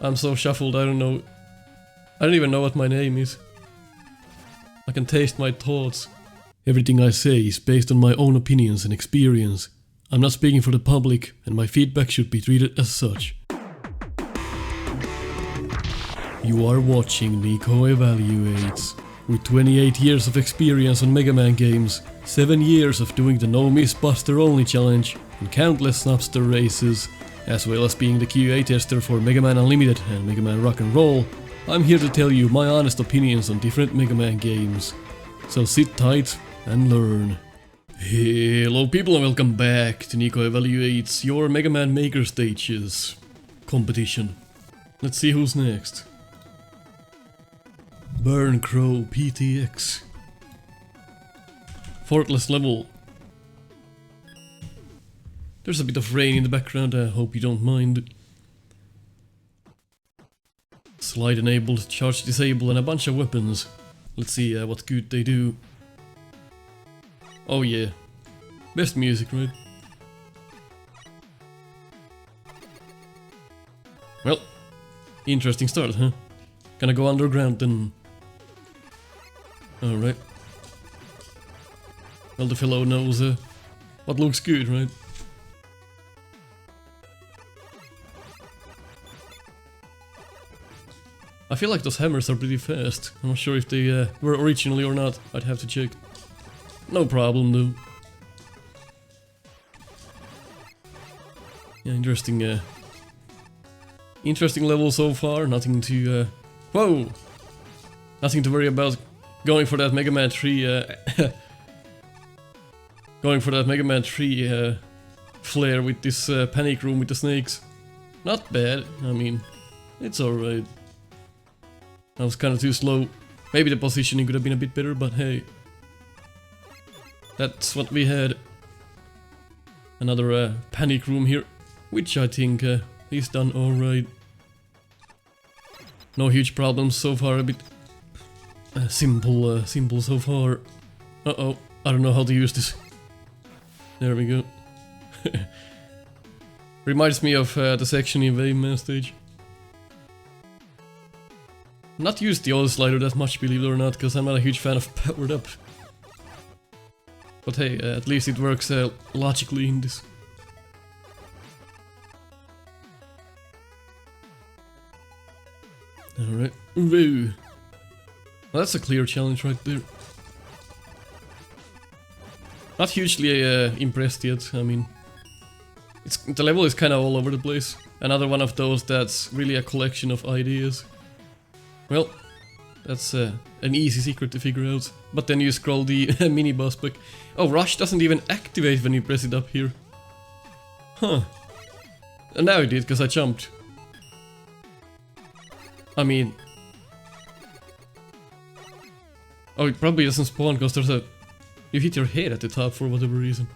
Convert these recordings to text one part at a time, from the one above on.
I'm so shuffled, I don't know. I don't even know what my name is. I can taste my thoughts. Everything I say is based on my own opinions and experience. I'm not speaking for the public, and my feedback should be treated as such. You are watching Nico Evaluates. With 28 years of experience on Mega Man games, 7 years of doing the No Miss Buster Only challenge, and countless Snupster Races, as well as being the QA tester for Mega Man Unlimited and Mega Man Rock'n'Roll, I'm here to tell you my honest opinions on different Mega Man games. So sit tight and learn. Hello people and welcome back to Nico Evaluates, your Mega Man Maker Stages competition. Let's see who's next. Burn Crow PTX. Forkless level. There's a bit of rain in the background, I hope you don't mind. Slide enabled, charge disabled, and a bunch of weapons. Let's see what good they do. Oh yeah. Best music, right? Well, interesting start, huh? Gonna go underground then. Alright. Well, the fellow knows what looks good, right? I feel like those hammers are pretty fast. I'm not sure if they were originally or not. I'd have to check. No problem though. Yeah, interesting. Interesting level so far. Nothing to. Whoa! Nothing to worry about. Going for that Mega Man 3. Going for that Mega Man 3 flare with this panic room with the snakes. Not bad. I mean, it's alright. I was kind of too slow. Maybe the positioning could have been a bit better, but hey. That's what we had. Another panic room here, which I think is done alright. No huge problems so far, a bit simple so far. Uh-oh, I don't know how to use this. There we go. Reminds me of the section in Wayman stage. Not used the auto slider that much, believe it or not, because I'm not a huge fan of powered up. But hey, at least it works logically in this. Alright. Woo! Well, that's a clear challenge right there. Not hugely impressed yet, I mean... the level is kinda all over the place. Another one of those that's really a collection of ideas. Well, that's an easy secret to figure out. But then you scroll the mini boss back. Oh, Rush doesn't even activate when you press it up here. Huh. And now it did, because I jumped. I mean... Oh, it probably doesn't spawn, because there's a... You hit your head at the top for whatever reason.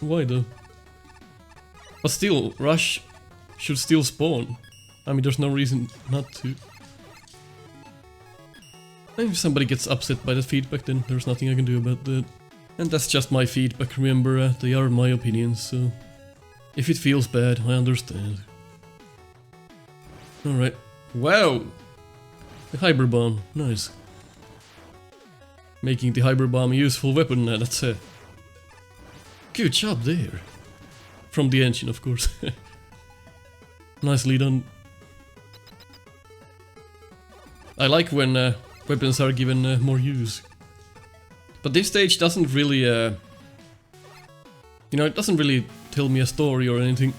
Why though? But still, Rush should still spawn. I mean, there's no reason not to. If somebody gets upset by the feedback, then there's nothing I can do about that. And that's just my feedback, remember, they are my opinions, so... If it feels bad, I understand. Alright. Wow! The Hyper Bomb, nice. Making the Hyper Bomb a useful weapon, that's a... Good job there. From the engine, of course. Nicely done. I like when weapons are given more use. But this stage doesn't really, you know, it doesn't really tell me a story or anything.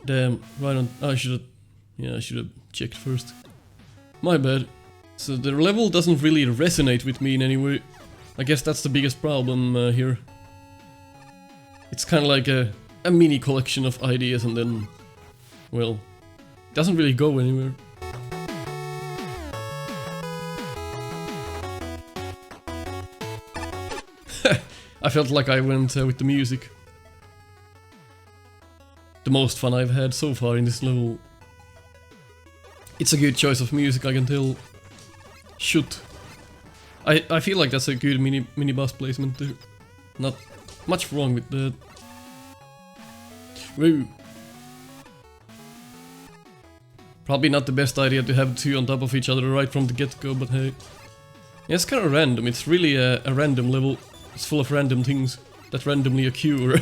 Damn, right on. I should have checked first. My bad. So the level doesn't really resonate with me in any way. I guess that's the biggest problem here. It's kind of like a mini collection of ideas and then, well, it doesn't really go anywhere. I felt like I went with the music. The most fun I've had so far in this level. It's a good choice of music, I can tell. Shoot. I feel like that's a good mini boss placement too. Not much wrong with that. Woo. Probably not the best idea to have two on top of each other right from the get-go, but hey. Yeah, it's kind of random. It's really a random level. It's full of random things that randomly occur.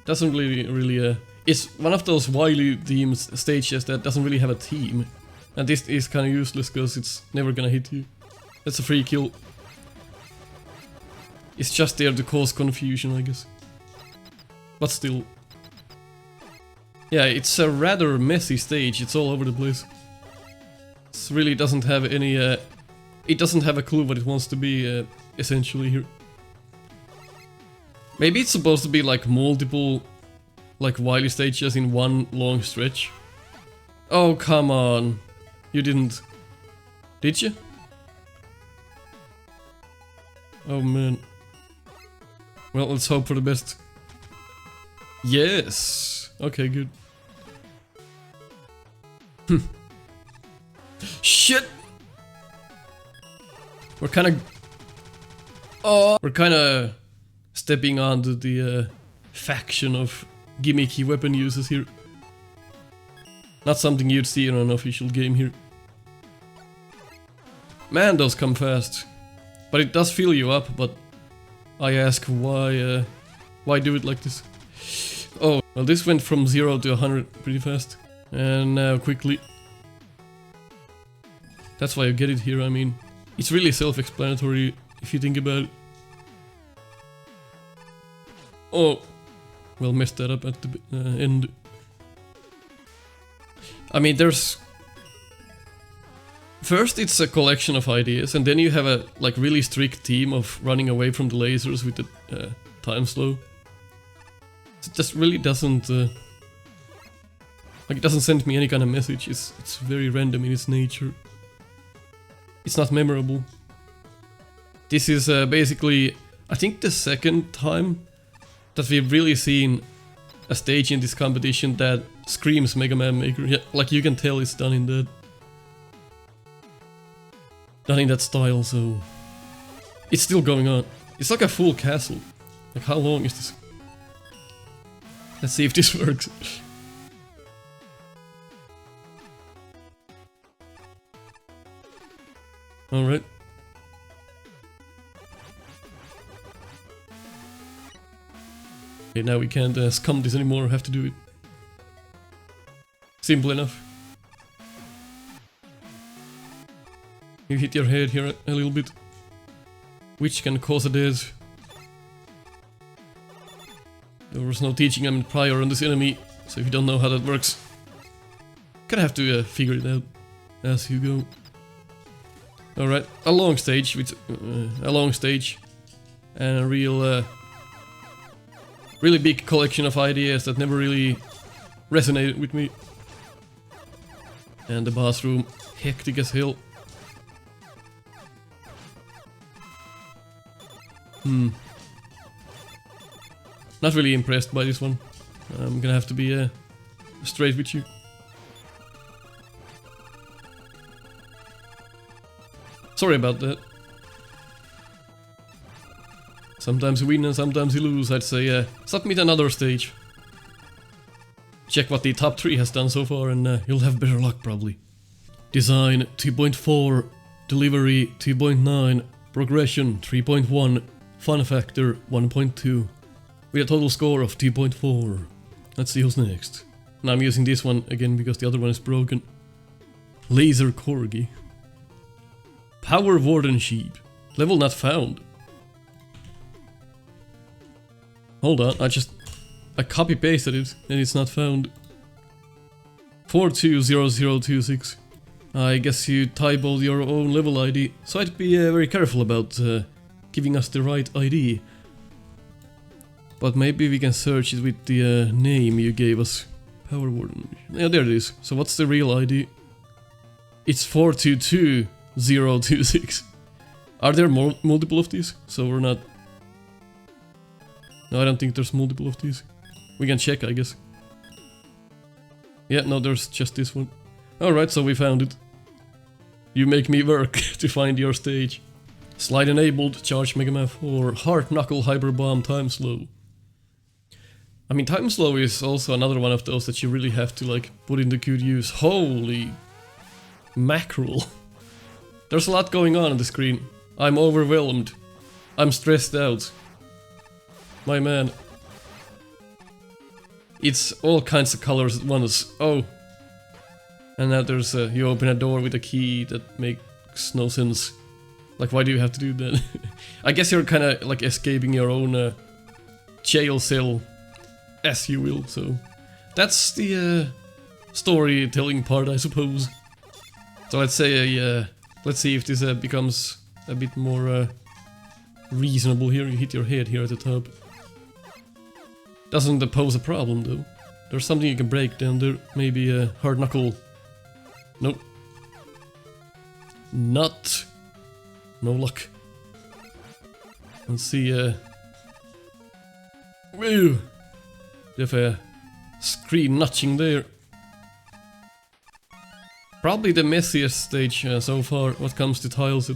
Doesn't really it's one of those wily themed stages that doesn't really have a theme. And this is kind of useless because it's never gonna hit you. That's a free kill. It's just there to cause confusion, I guess. But still. Yeah, it's a rather messy stage. It's all over the place. It really doesn't have any... it doesn't have a clue what it wants to be, essentially, here. Maybe it's supposed to be like multiple, like wily stages in one long stretch. Oh, come on. You didn't... Did you? Oh, man. Well, let's hope for the best. Yes! Okay, good. Shit! We're kinda... Oh! We're kinda stepping onto the faction of gimmicky weapon users here. Not something you'd see in an official game here. Man, those come fast. But it does fill you up, but I ask why do it like this? Oh, well this went from 0 to 100 pretty fast. And now quickly. That's why you get it here, I mean. It's really self-explanatory if you think about it. Oh, well messed that up at the end. I mean there's... First it's a collection of ideas, and then you have a like really strict theme of running away from the lasers with the time slow. It just really doesn't like it doesn't send me any kind of message. It's very random in its nature. It's not memorable. This is basically, I think, the second time that we've really seen a stage in this competition that screams Mega Man Maker. Yeah, like you can tell it's done in that style, so it's still going on. It's like a full castle. Like how long is this? Let's see if this works. Alright. Okay, now we can't scum this anymore, have to do it. Simple enough. You hit your head here a little bit, which can cause a death. There was no teaching them prior on this enemy, so if you don't know how that works, gonna have to figure it out as you go. Alright, a long stage with and a real really big collection of ideas that never really resonated with me. And the boss room, hectic as hell. Not really impressed by this one. I'm gonna have to be straight with you. Sorry about that. Sometimes you win and sometimes you lose. I'd say submit another stage. Check what the top 3 has done so far and you'll have better luck probably. Design 2.4, delivery 2.9, progression 3.1, fun factor 1.2. With a total score of 2.4. Let's see who's next. And I'm using this one again because the other one is broken. Laser Corgi. Power Warden Sheep. Level not found. Hold on, I copy pasted it and it's not found. 420026. I guess you typoed your own level ID, so I'd be very careful about giving us the right ID. But maybe we can search it with the name you gave us. Power Warden. Yeah, there it is. So what's the real ID? It's 422026. Are there multiple of these? So we're not... No, I don't think there's multiple of these. We can check, I guess. Yeah, no, there's just this one. Alright, so we found it. You make me work to find your stage. Slide enabled, charge Mega Man 4, Heart Knuckle Hyper Bomb time slow. I mean, time slow is also another one of those that you really have to like put into good use. Holy mackerel. There's a lot going on the screen. I'm overwhelmed. I'm stressed out. My man. It's all kinds of colors at once. Oh. And now there's you open a door with a key that makes no sense. Like, why do you have to do that? I guess you're kind of like escaping your own jail cell, as you will, so that's the storytelling part, I suppose. So let's say let's see if this becomes a bit more reasonable here. You hit your head here at the top. Doesn't pose a problem though. There's something you can break down there. Maybe a hard knuckle. Nope. Not. No luck. Let's see. Woo! You have a screen notching there. Probably the messiest stage so far. What comes to tiles,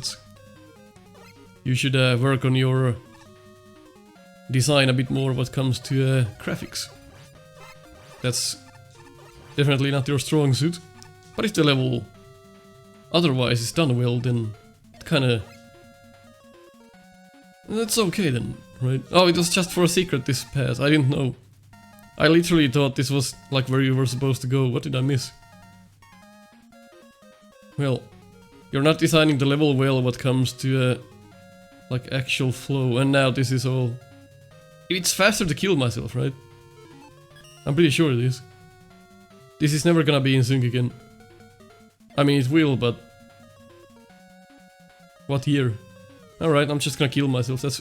you should work on your design a bit more. What comes to graphics, that's definitely not your strong suit. But if the level otherwise is done well, then it kinda... That's okay then, right? Oh, it was just for a secret, this path. I didn't know. I literally thought this was like where you were supposed to go. What did I miss? Well, you're not designing the level well what comes to like actual flow, and now this is all... It's faster to kill myself, right? I'm pretty sure it is. This is never gonna be in sync again. I mean, it will, but... What year? Alright, I'm just gonna kill myself, that's...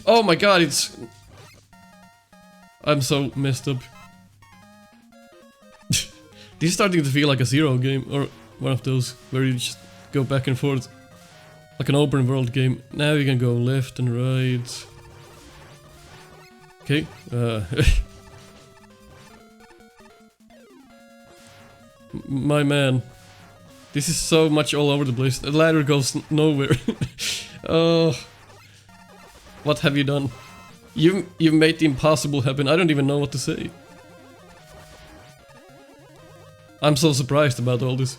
Oh my god, it's... I'm so messed up. This is starting to feel like a Zero game, or one of those where you just go back and forth. Like an open world game. Now you can go left and right. Okay, my man. This is so much all over the place. The ladder goes nowhere. Oh, what have you done? You've made the impossible happen. I don't even know what to say. I'm so surprised about all this.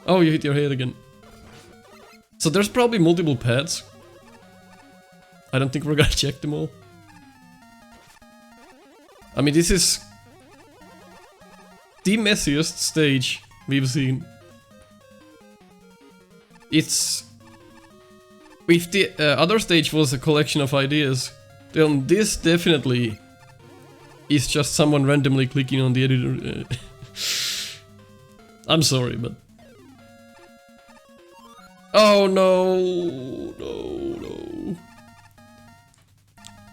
Oh, you hit your head again. So there's probably multiple paths. I don't think we're gonna check them all. I mean, this is the messiest stage we've seen. It's... If the other stage was a collection of ideas, then this definitely is just someone randomly clicking on the editor. I'm sorry, but... Oh no, no, no.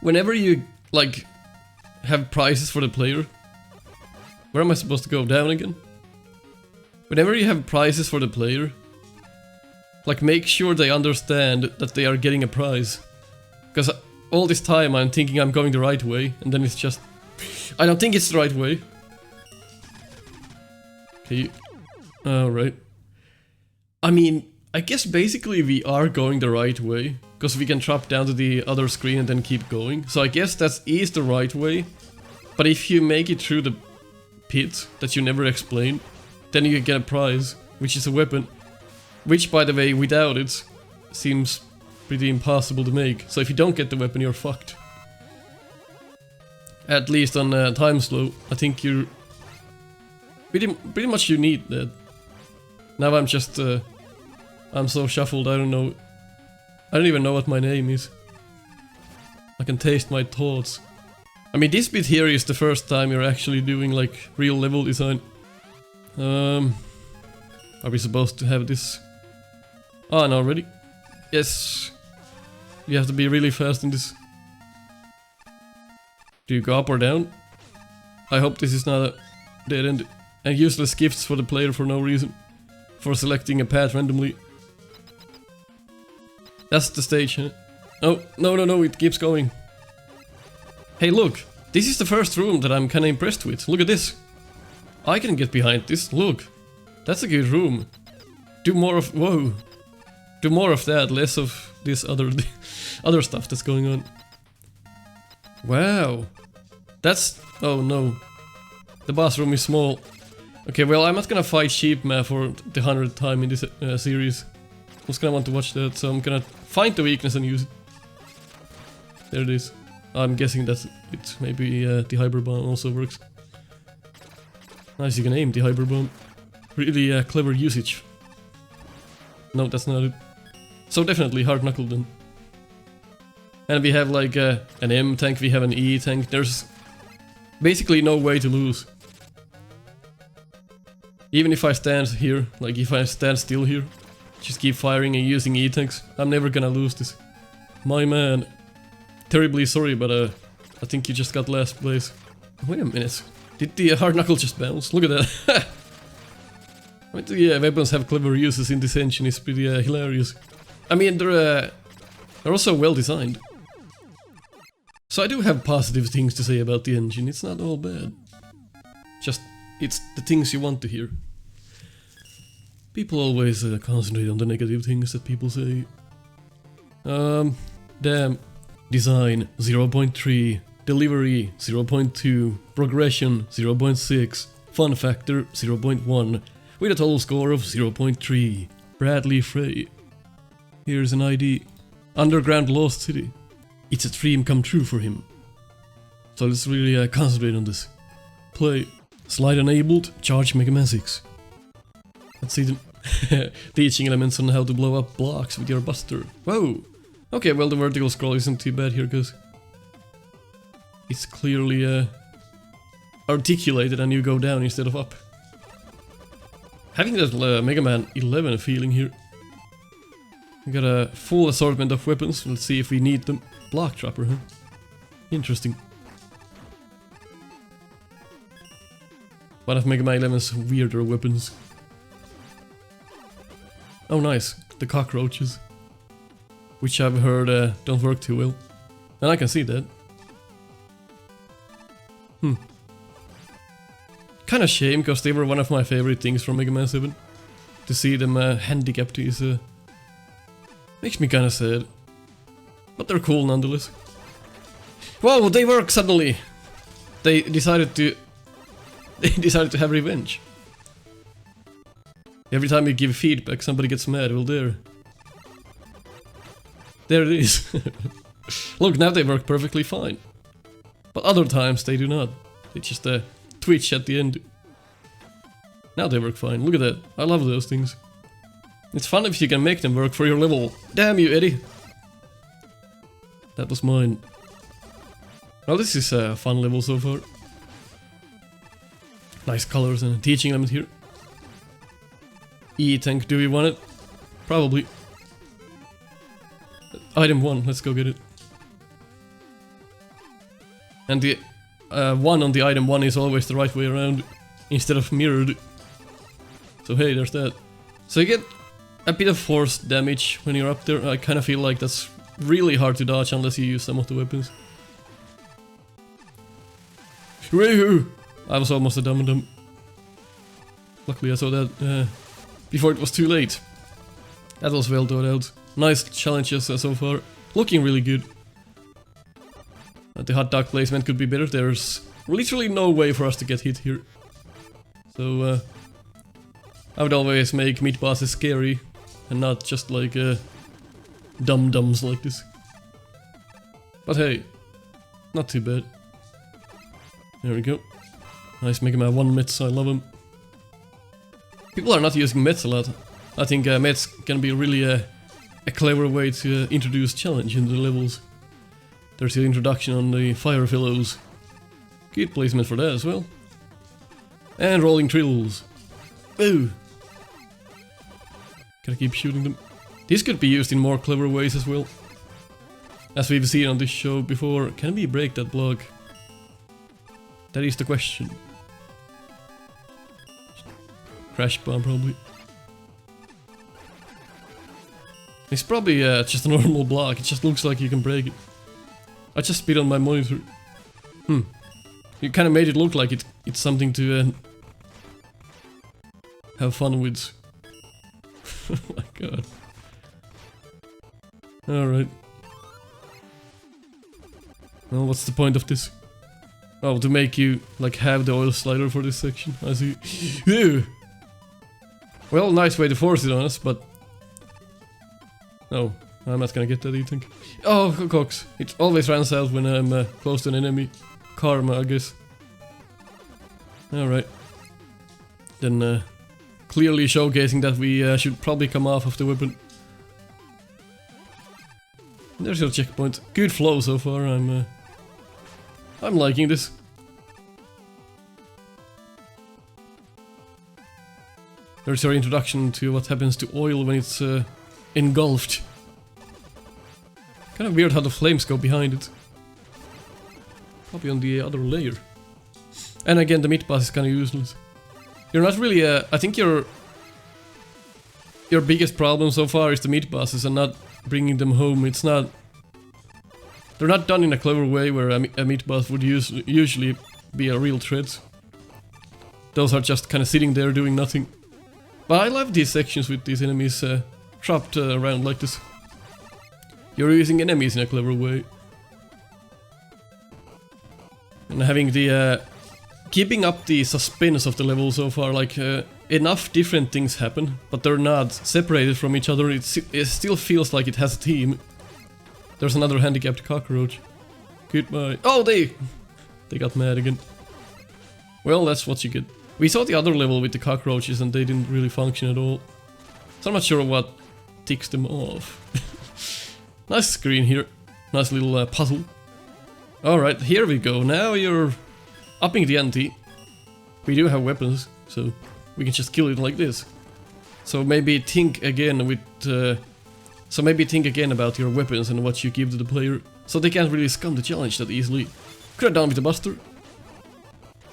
Whenever you, like, have prizes for the player... Where am I supposed to go? Down again? Whenever you have prizes for the player, like, make sure they understand that they are getting a prize. Because all this time I'm thinking I'm going the right way, and then it's just... I don't think it's the right way. Okay. Alright. I mean, I guess basically we are going the right way, because we can drop down to the other screen and then keep going. So I guess that is the right way. But if you make it through the pit that you never explain, then you get a prize, which is a weapon. Which, by the way, without it, seems pretty impossible to make. So if you don't get the weapon, you're fucked. At least on time slow, I think you're... Pretty much you need that. Now I'm just... I'm so shuffled, I don't know... I don't even know what my name is. I can taste my thoughts. I mean, this bit here is the first time you're actually doing, like, real level design. Are we supposed to have this on already? Yes. You have to be really fast in this. Do you go up or down? I hope this is not a dead end. And useless gifts for the player for no reason. For selecting a path randomly. That's the stage, huh? Oh, no, no, no, it keeps going. Hey, look! This is the first room that I'm kinda impressed with. Look at this! I can get behind this, look! That's a good room. Do more of... whoa! Do more of that, less of this other stuff that's going on. Wow. That's... oh no. The boss room is small. Okay, well, I'm not gonna fight Sheepman for the 100th time in this series. I was gonna want to watch that, so I'm gonna find the weakness and use it. There it is. I'm guessing that it maybe the Hyper Bomb also works. Nice, you can aim the Hyper Bomb. Really clever usage. No, that's not it. So definitely Hard Knuckle then. And we have like an M tank, we have an E tank. There's basically no way to lose. Even if I stand here, like if I stand still here, just keep firing and using E tanks, I'm never gonna lose this. My man. Terribly sorry, but I think you just got last place. Wait a minute. Did the Hard Knuckle just bounce? Look at that. I mean, yeah, weapons have clever uses in this engine, it's pretty hilarious. I mean, they're also well designed. So I do have positive things to say about the engine, it's not all bad. Just, it's the things you want to hear. People always concentrate on the negative things that people say. Damn. Design 0.3, delivery 0.2, progression 0.6, fun factor 0.1, with a total score of 0.3. Bradley Frey. Here's an ID. Underground Lost City. It's a dream come true for him. So let's really concentrate on this. Play. Slide enabled, charge Mega Man 6. Let's see the teaching elements on how to blow up blocks with your buster. Whoa! Okay, well the vertical scroll isn't too bad here, cause it's clearly articulated and you go down instead of up. Having that Mega Man 11 feeling here. We got a full assortment of weapons, let's see if we need them. Block Trapper, huh? Interesting. One of Mega Man 11's weirder weapons. Oh nice, the cockroaches. Which I've heard don't work too well. And I can see that. Kinda shame, because they were one of my favorite things from Mega Man 7. To see them handicapped is... makes me kinda sad. But they're cool nonetheless. Whoa, they work suddenly! They decided to... they decided to have revenge. Every time you give feedback, somebody gets mad, well there. There it is. Look, now they work perfectly fine. But other times they do not. They just twitch at the end. Now they work fine. Look at that. I love those things. It's fun if you can make them work for your level. Damn you, Eddie. That was mine. Well, this is a fun level so far. Nice colors and a teaching element here. E-tank, do we want it? Probably. Item 1, let's go get it. And the 1 on the item 1 is always the right way around, instead of mirrored. So hey, there's that. So you get a bit of force damage when you're up there. I kind of feel like that's really hard to dodge unless you use some of the weapons. Woohoo! I was almost a dum-dum. Luckily I saw that before it was too late. That was well thought out. Nice challenges so far. Looking really good. The hot dog placement could be better. There's literally no way for us to get hit here. So I would always make meat bosses scary and not just like dum-dums like this. But hey, not too bad. There we go. Nice Mega Man 1 mets, I love them. People are not using mets a lot. I think mets can be really a clever way to introduce challenge in the levels. There's the introduction on the fire fellows. Good placement for that as well. And rolling trills. Boo! Gotta keep shooting them. This could be used in more clever ways as well. As we've seen on this show before, can we break that block? That is the question. Crash bomb probably. It's probably just a normal block, it just looks like you can break it. I just spit on my monitor. You kinda made it look like it's something to have fun with. Oh my god. Alright. Well, what's the point of this? Oh, to make you, like, have the oil slider for this section. I see. Ew. Well, nice way to force it on us, but... No, I'm not gonna get that, you think? Oh, Cox. It always runs out when I'm close to an enemy. Karma, I guess. Alright. Then, clearly showcasing that we should probably come off of the weapon. There's your checkpoint. Good flow so far, I'm liking this. There's your introduction to what happens to oil when it's engulfed. Kind of weird how the flames go behind it. Probably on the other layer. And again, the meat boss is kind of useless. You're not really, I think your biggest problem so far is the meat bosses and not bringing them home. It's not... They're not done in a clever way where a meat boss would usually be a real threat. Those are just kind of sitting there doing nothing. But I love these sections with these enemies trapped around like this. You're using enemies in a clever way. And having the... keeping up the suspense of the level so far, like enough different things happen, but they're not separated from each other. It still feels like it has a theme. There's another handicapped cockroach. Goodbye. Oh, they got mad again. Well, that's what you get. We saw the other level with the cockroaches and they didn't really function at all. So I'm not sure what ticks them off. Nice screen here. Nice little puzzle. Alright, here we go. Now you're upping the ante. We do have weapons, so we can just kill it like this. So maybe think again with... So maybe think again about your weapons and what you give to the player, so they can't really scum the challenge that easily. Could have done with the buster.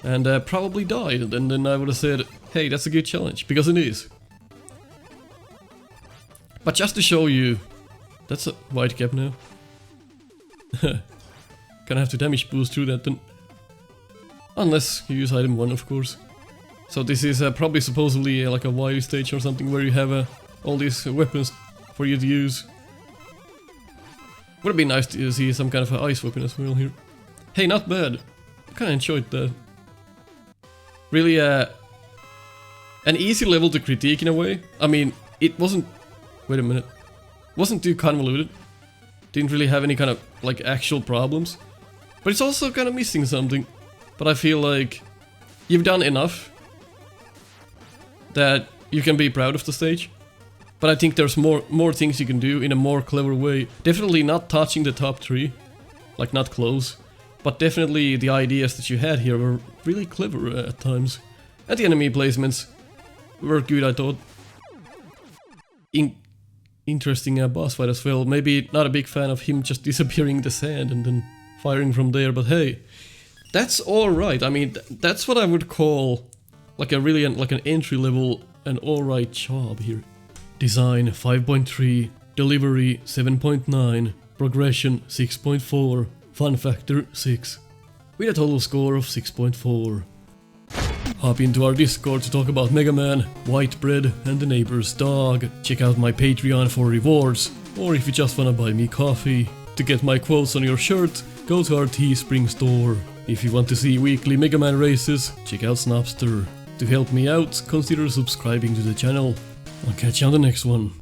And probably died, and then I would have said, hey, that's a good challenge, because it is. But just to show you, that's a white cap now. Gonna have to damage boost through that then. Unless you use item 1, of course. So this is probably supposedly like a wild stage or something where you have all these weapons for you to use. Would have been nice to see some kind of an ice weapon as well here. Hey, not bad. Kinda enjoyed that. Really an easy level to critique in a way. I mean, it wasn't... Wait a minute. Wasn't too convoluted. Didn't really have any kind of like actual problems. But it's also kind of missing something. But I feel like you've done enough that you can be proud of the stage. But I think there's more things you can do in a more clever way. Definitely not touching the top 3, like not close. But definitely the ideas that you had here were really clever at times. And the enemy placements were good, I thought. Interesting boss fight as well. Maybe not a big fan of him just disappearing in the sand and then firing from there, but hey. That's alright. I mean, that's what I would call like a really like an entry level and alright job here. Design 5.3, delivery 7.9, progression 6.4, fun factor 6. With a total score of 6.4. Hop into our Discord to talk about Mega Man, White Bread and the neighbor's dog. Check out my Patreon for rewards, or if you just wanna buy me coffee. To get my quotes on your shirt, go to our Teespring store. If you want to see weekly Mega Man races, check out Snupster. To help me out, consider subscribing to the channel. I'll catch you on the next one.